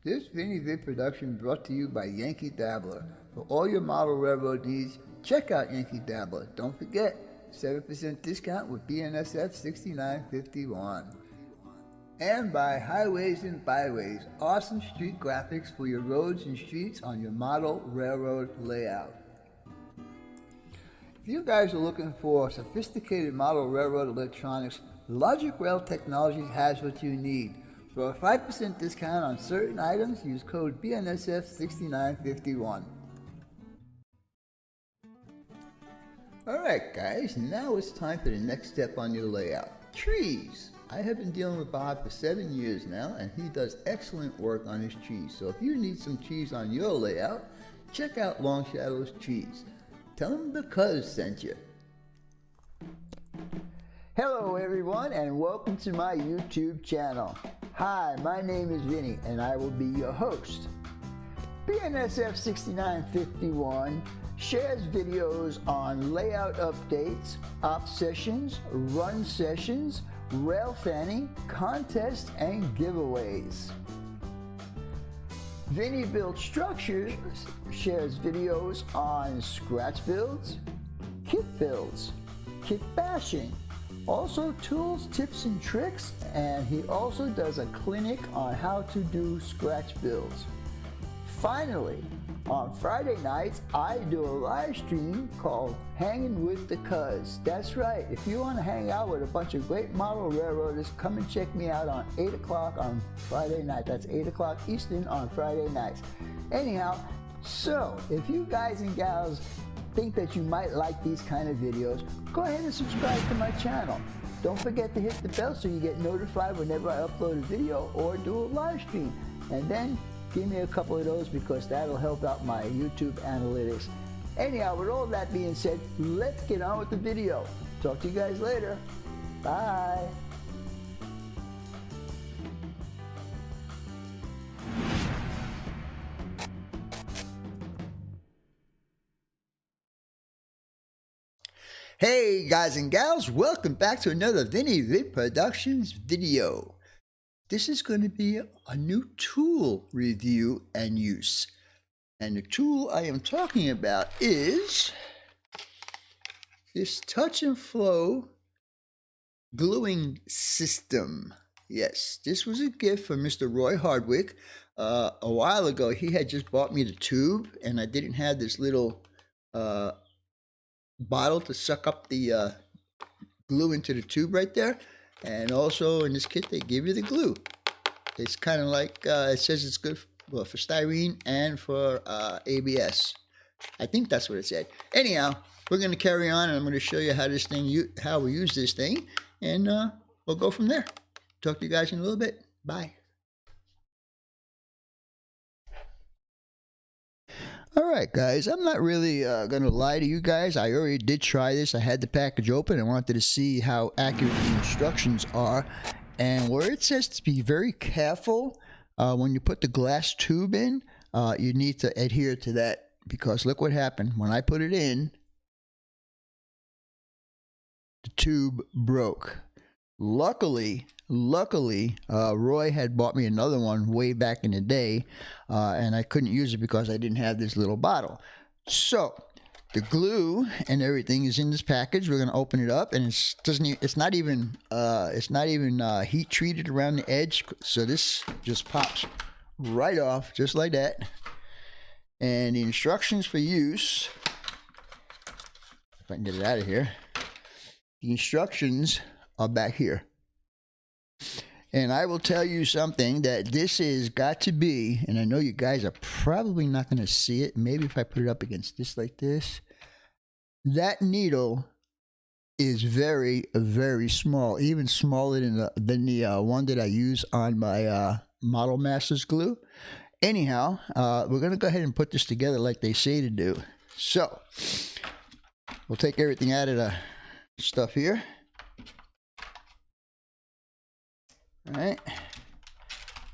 This Vinny Vid production brought to you by Yankee Dabbler. For all your model railroad needs, check out Yankee Dabbler. Don't forget, 7% discount with BNSF 6951. And by Highways and Byways, awesome street graphics for your roads and streets on your model railroad layout. If you guys are looking for sophisticated model railroad electronics, Logic Rail Technologies has what you need. For a 5% discount on certain items, use code BNSF6951. Alright guys, now it's time for the next step on your layout. Trees! I have been dealing with Bob for 7 years now, and he does excellent work on his trees. So if you need some trees on your layout, check out Long Shadow's Trees. Tell him the Cuz sent you. Hello everyone, and welcome to my YouTube channel. Hi, my name is Vinny, and I will be your host. BNSF 6951 shares videos on layout updates, op sessions, run sessions, rail fanning, contests, and giveaways. Vinny Build Structures shares videos on scratch builds, kit bashing, also tools, tips, and tricks, and he also does a clinic on how to do scratch builds. Finally, on Friday nights, I do a live stream called Hanging with the Cuz. That's right, if you want to hang out with a bunch of great model railroaders, come and check me out on 8 o'clock on Friday night. That's 8 o'clock Eastern on Friday nights. Anyhow, so if you guys and gals think that you might like these kind of videos, go ahead and subscribe to my channel. Don't forget to hit the bell so you get notified whenever I upload a video or do a live stream. And then give me a couple of those because that'll help out my YouTube analytics. Anyhow, with all that being said, let's get on with the video. Talk to you guys later. Bye. Hey guys and gals, welcome back to another Vinny Vid Productions video. This is going to be a new tool review and use. And the tool I am talking about is this touch and flow gluing system. Yes, this was a gift from Mr. Roy Hardwick. A while ago, he had just bought me the tube, and I didn't have this little bottle to suck up the glue into the tube right there. And also in this kit they give you the glue. It's kind of like it says it's good for styrene and for ABS. I think that's what it said. Anyhow, we're going to carry on, and I'm going to show you how this thing how we use this thing, and we'll go from there. Talk to you guys in a little bit. Bye. Alright guys, I'm not really going to lie to you guys. I already did try this. I had the package open and wanted to see how accurate the instructions are. And where it says to be very careful when you put the glass tube in, you need to adhere to that. Because look what happened. When I put it in, the tube broke. Luckily, Roy had bought me another one way back in the day, and I couldn't use it because I didn't have this little bottle. So the glue and everything is in this package. We're going to open it up, and it's not even heat treated around the edge, so this just pops right off just like that. And the instructions for use, if I can get it out of here, the instructions are back here. And I will tell you something, that this has got to be, and I know you guys are probably not going to see it, maybe if I put it up against this like this, that needle is very, very small, even smaller than the one that I use on my Model Masters glue. Anyhow, we're going to go ahead and put this together like they say to do. So, we'll take everything out of the stuff here. All right,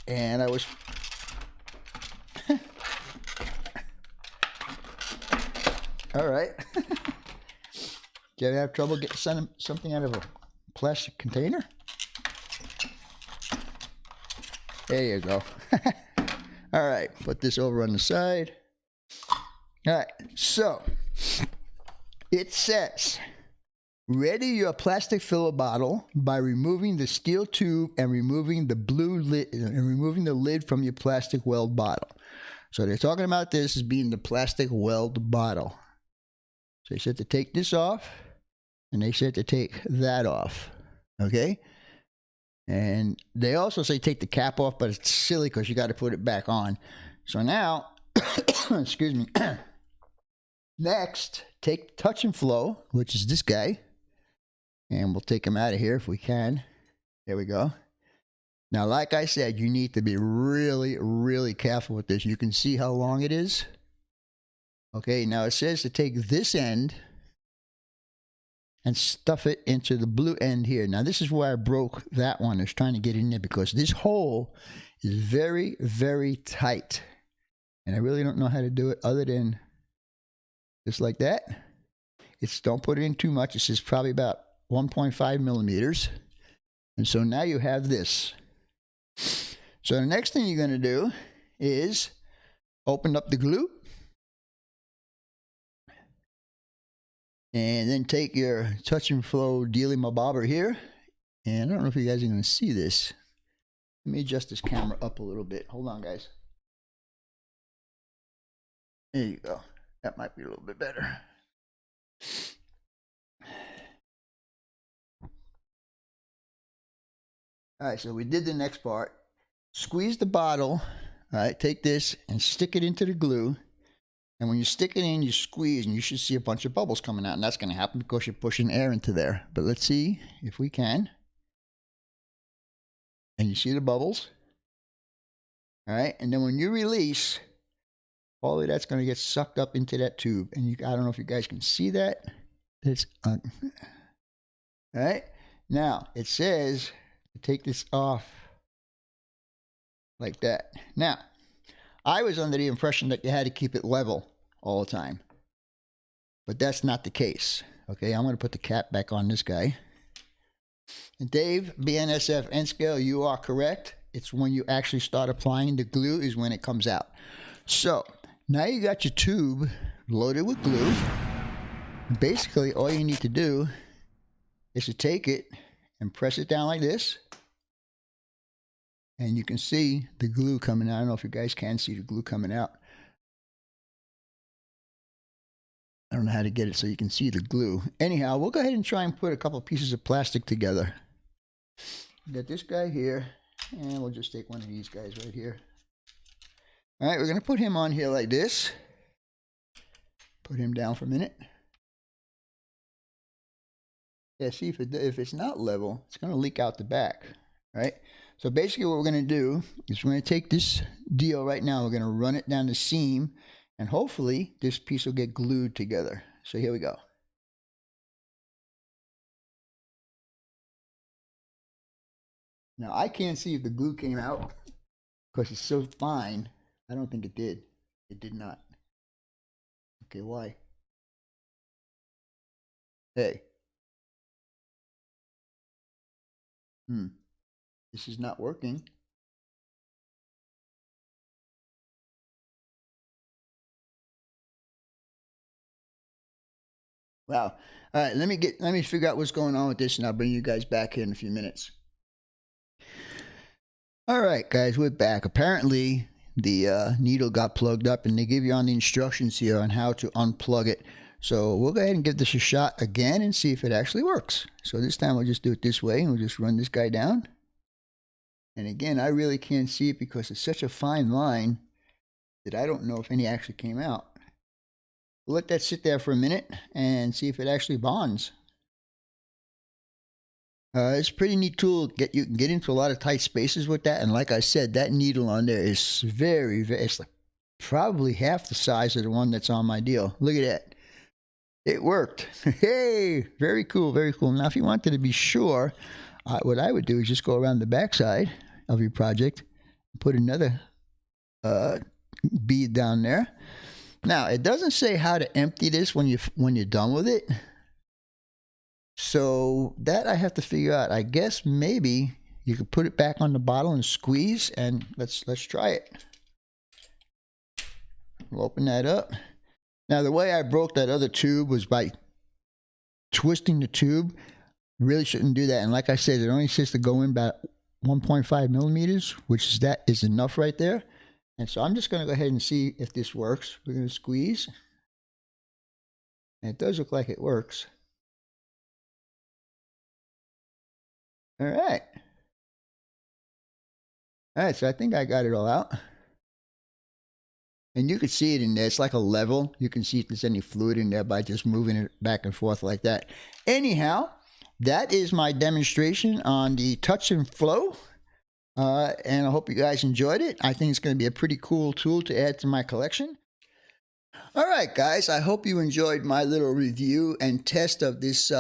and I was all right. Do you have trouble getting something out of a plastic container? There you go. All right, put this over on the side. All right, so it says, ready your plastic filler bottle by removing the steel tube and removing the blue lid and removing the lid from your plastic weld bottle. So they're talking about this as being the plastic weld bottle. So they said to take this off, and they said to take that off. Okay? And they also say take the cap off, but it's silly because you got to put it back on. So now, excuse me. Next, take touch and flow, which is this guy. And we'll take him out of here if we can. There we go. Now, like I said, you need to be really, really careful with this. You can see how long it is. Okay, now it says to take this end and stuff it into the blue end here. Now, this is where I broke that one. I was trying to get in there because this hole is very, very tight. And I really don't know how to do it other than just like that. Don't put it in too much. This is probably about 1.5 millimeters. And so now you have this. So the next thing you're going to do is open up the glue. And then take your touch and flow dealy my bobber here. And I don't know if you guys are going to see this. Let me adjust this camera up a little bit. Hold on, guys. There you go. That might be a little bit better. All right, so we did the next part. Squeeze the bottle. All right, take this and stick it into the glue. And when you stick it in, you squeeze, and you should see a bunch of bubbles coming out. And that's going to happen because you're pushing air into there. But let's see if we can. And you see the bubbles. All right, and then when you release, all of that's going to get sucked up into that tube. And I don't know if you guys can see that. It's all right. Now, it says to take this off like that. Now, I was under the impression that you had to keep it level all the time. But that's not the case. Okay, I'm going to put the cap back on this guy. And Dave, BNSF N scale, you are correct. It's when you actually start applying the glue is when it comes out. So, now you got your tube loaded with glue. Basically, all you need to do is to take it and press it down like this. And you can see the glue coming out. I don't know if you guys can see the glue coming out. I don't know how to get it so you can see the glue. Anyhow, we'll go ahead and try and put a couple pieces of plastic together. Got this guy here, and we'll just take one of these guys right here. All right, we're going to put him on here like this. Put him down for a minute. Yeah, see, if it's not level, it's going to leak out the back, right? So basically what we're going to do is we're going to take this deal right now. We're going to run it down the seam, and hopefully this piece will get glued together. So here we go. Now I can't see if the glue came out because it's so fine. I don't think it did. It did not. Okay, why? Hey. This is not working. Wow. All right, let me figure out what's going on with this, and I'll bring you guys back here in a few minutes. All right, guys, we're back. Apparently, the needle got plugged up, and they give you on the instructions here on how to unplug it. So we'll go ahead and give this a shot again and see if it actually works. So this time we'll just do it this way, and we'll just run this guy down. And again, I really can't see it because it's such a fine line that I don't know if any actually came out. We'll let that sit there for a minute and see if it actually bonds. It's a pretty neat tool. You can get into a lot of tight spaces with that. And like I said, that needle on there is very, it's like probably half the size of the one that's on my deal. Look at that. It worked. Hey, very cool, very cool. Now, if you wanted to be sure, what I would do is just go around the backside of your project, put another bead down there. Now, it doesn't say how to empty this when you're done with it. So that I have to figure out. I guess maybe you could put it back on the bottle and squeeze, and let's try it. we'll open that up. Now, the way I broke that other tube was by twisting the tube. Really shouldn't do that. And like I said, it only says to go in about 1.5 millimeters, which is enough right there. And so I'm just going to go ahead and see if this works. We're going to squeeze. And it does look like it works. All right. All right, so I think I got it all out. And you can see it in there. It's like a level. You can see if there's any fluid in there by just moving it back and forth like that. Anyhow, that is my demonstration on the touch and flow. And I hope you guys enjoyed it. I think it's going to be a pretty cool tool to add to my collection. All right, guys, I hope you enjoyed my little review and test of this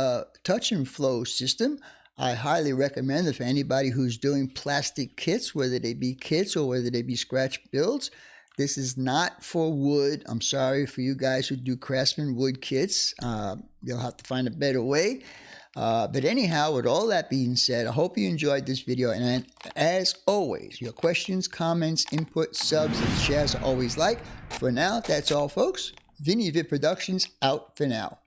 touch and flow system. I highly recommend it for anybody who's doing plastic kits, whether they be kits or whether they be scratch builds. This is not for wood. I'm sorry for you guys who do craftsman wood kits. You'll have to find a better way. But anyhow, with all that being said, I hope you enjoyed this video. And as always, your questions, comments, input, subs, and shares are always like. For now, that's all, folks. Vinny Vid Productions out for now.